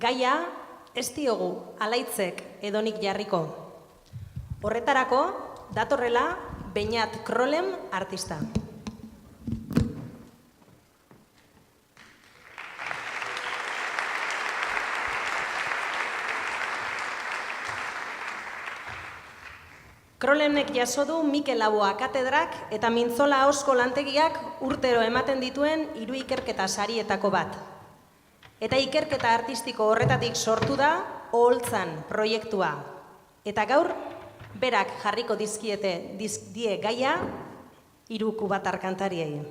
gaia ez diogu alaitzek edonik jarriko. Horretarako, datorrela Beñat Krolem artista. Krolemnek jaso du Mikel Laboa katedrak eta Mintzola Ahozko lantegiak urtero ematen dituen 3 ikerketa sarietako bat. Eta ikerketa artistiko horretatik sortu da Oholtzan proiektua. Eta gaur, berak jarriko die gaia 3 kubatar kantariei.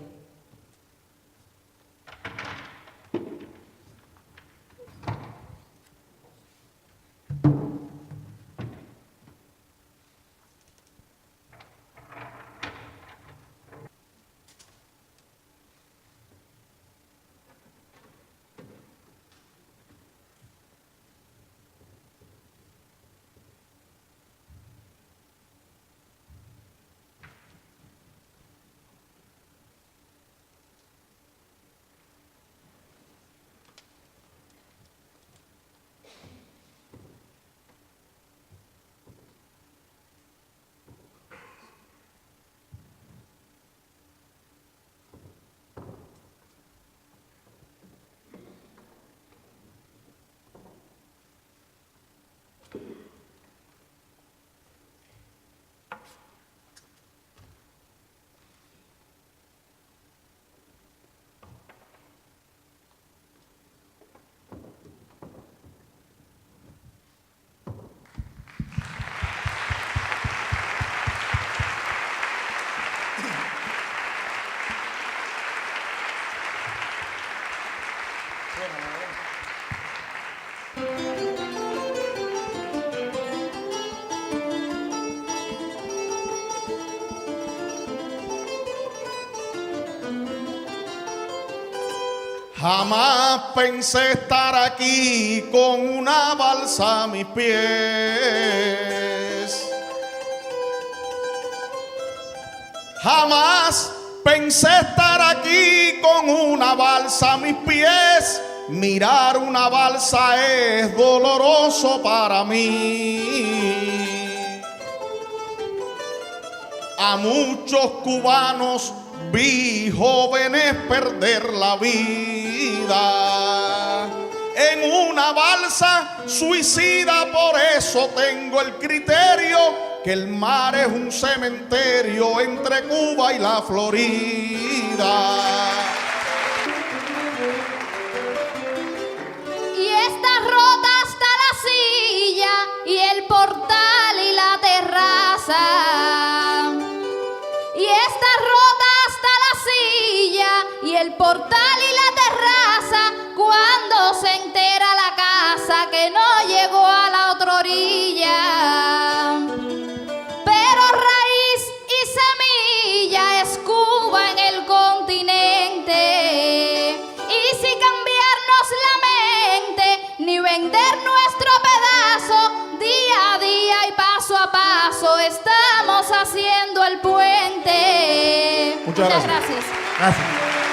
Jamás pensé estar aquí con una balsa a mis pies. Jamás pensé estar aquí con una balsa a mis pies. Mirar una balsa es doloroso para mí. A muchos cubanos vi jóvenes perder la vida en una balsa suicida. Por eso tengo el criterio que el mar es un cementerio entre Cuba y la Florida. Y está rota hasta la silla y el portal y la terraza. Y está rota hasta la silla y el portal y la terraza. Cuando se entera la casa que no llegó a la otra orilla. Pero raíz y semilla es Cuba en el continente. Y sin cambiarnos la mente ni vender nuestro pedazo, día a día y paso a paso estamos haciendo el puente. Muchas gracias. Gracias. Gracias.